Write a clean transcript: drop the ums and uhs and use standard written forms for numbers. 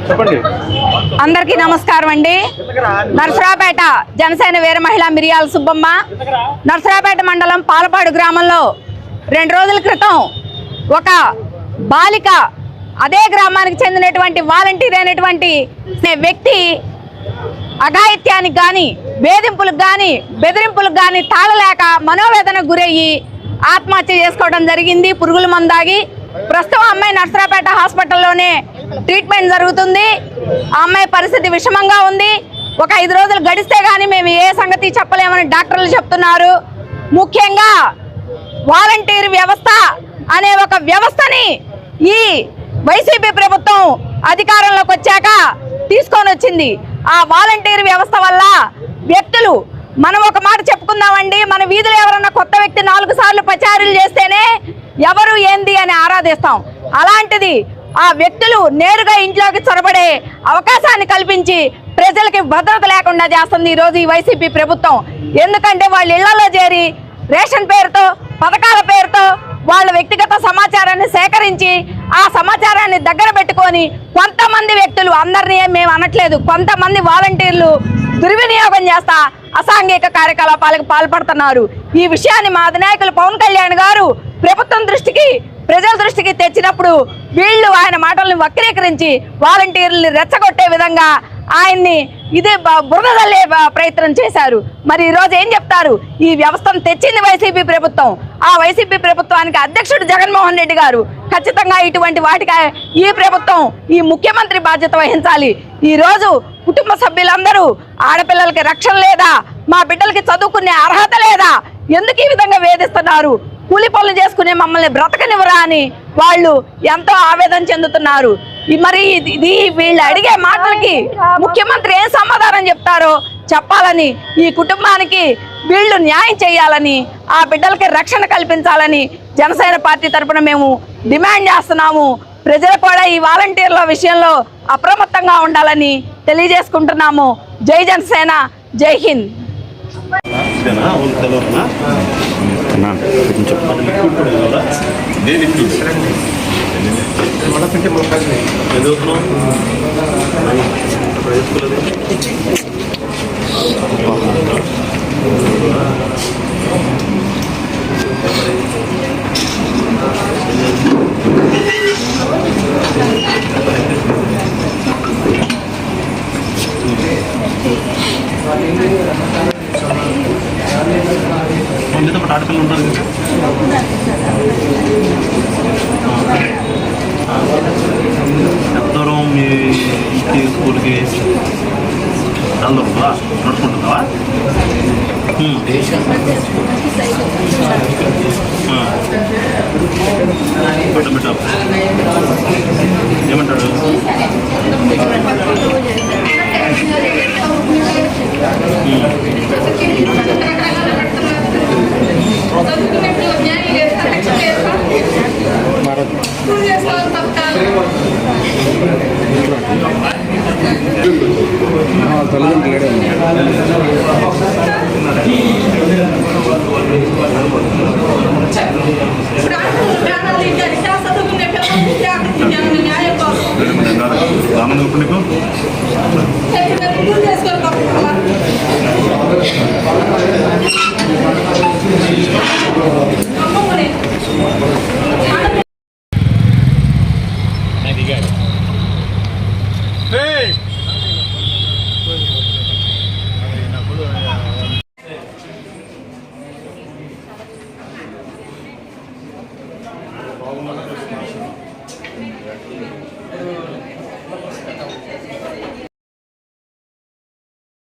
చెప్పండి. అందరికీ నమస్కారం అండి. నర్సరావుపేట జనసేన వీర మహిళ మిరియాల సుబ్బమ్మ. నర్సరావుపేట మండలం పాలపాడు గ్రామంలో 2 రోజుల క్రితం ఒక బాలిక, అదే గ్రామానికి చెందినటువంటి వాలంటీర్ అయినటువంటి వ్యక్తి అఘాయిత్యానికి కానీ, వేధింపులకు కానీ, బెదిరింపులకు కానీ తాళలేక మనోవేదనకు గురయ్యి ఆత్మహత్య చేసుకోవడం జరిగింది. పురుగుల మందాగి ప్రస్తుతం అమ్మాయి నర్సరావుపేట హాస్పిటల్లోనే ట్రీట్మెంట్ జరుగుతుంది. ఆ అమ్మాయి పరిస్థితి విషమంగా ఉంది. ఒక 5 రోజులు గడిస్తే కానీ మేము ఏ సంగతి చెప్పలేమని డాక్టర్లు చెప్తున్నారు. ముఖ్యంగా వాలంటీర్ వ్యవస్థ అనే ఒక వ్యవస్థని ఈ వైసీపీ ప్రభుత్వం అధికారంలోకి వచ్చాక తీసుకొని వచ్చింది. ఆ వాలంటీర్ వ్యవస్థ వల్ల వ్యక్తులు, మనం ఒక మాట చెప్పుకుందామండి, మన వీధిలో ఎవరన్నా కొత్త వ్యక్తి 4 సార్లు పచారీలు చేస్తేనే ఎవరు ఏంది అని ఆరాధిస్తాం. అలాంటిది ఆ వ్యక్తులు నేరుగా ఇంట్లోకి చొరబడే అవకాశాన్ని కల్పించి ప్రజలకి భద్రత లేకుండా చేస్తుంది ఈరోజు ఈ వైసీపీ ప్రభుత్వం. ఎందుకంటే వాళ్ళ ఇళ్లలో చేరి రేషన్ పేరుతో, పథకాల పేరుతో వాళ్ళ వ్యక్తిగత సమాచారాన్ని సేకరించి ఆ సమాచారాన్ని దగ్గర పెట్టుకొని కొంతమంది వ్యక్తులు, అందరినీ మేము అనట్లేదు, కొంతమంది వాలంటీర్లు దుర్వినియోగం చేస్తా అసాంఘిక కార్యకలాపాలకు పాల్పడుతున్నారు. ఈ విషయాన్ని మా అధినాయకులు పవన్ కళ్యాణ్ గారు ప్రభుత్వం దృష్టికి, ప్రజల దృష్టికి తెచ్చినప్పుడు వీళ్ళు ఆయన మాటల్ని వక్రీకరించి వాలంటీర్లని రెచ్చగొట్టే విధంగా ఆయన్ని ఇదే బురద తల్లే ప్రయత్నం చేశారు. మరి ఈరోజు ఏం చెప్తారు? ఈ వ్యవస్థను తెచ్చింది వైసీపీ ప్రభుత్వం. ఆ వైసీపీ ప్రభుత్వానికి అధ్యక్షుడు జగన్మోహన్ రెడ్డి గారు ఖచ్చితంగా ఇటువంటి వాటికి ఈ ప్రభుత్వం, ఈ ముఖ్యమంత్రి బాధ్యత వహించాలి. ఈరోజు కుటుంబ సభ్యులందరూ ఆడపిల్లలకి రక్షణ లేదా, మా బిడ్డలకి చదువుకునే అర్హత లేదా, ఎందుకు ఈ విధంగా వేధిస్తున్నారు, కూలి పనులు చేసుకునే మమ్మల్ని బ్రతకనివ్వరా అని వాళ్ళు ఎంతో ఆవేదన చెందుతున్నారు. మరి ఇది వీళ్ళు అడిగే మాటలకి ముఖ్యమంత్రి ఏం సమాధానం చెప్తారో చెప్పాలని, ఈ కుటుంబానికి వీళ్ళు న్యాయం చేయాలని, ఆ బిడ్డలకి రక్షణ కల్పించాలని జనసేన పార్టీ తరఫున మేము డిమాండ్ చేస్తున్నాము. ప్రజలు కూడా ఈ వాలంటీర్ల విషయంలో అప్రమత్తంగా ఉండాలని తెలియజేసుకుంటున్నాము. జై జనసేన, జై హింద్. ఆడపిల్లలు ఉంటారు కదా, ఎంత దూరం మీ ఇంటికి స్కూల్కి వెళ్దామా? నడుచుకుంటున్నావా? బిడ్డ ఏమంటాడు?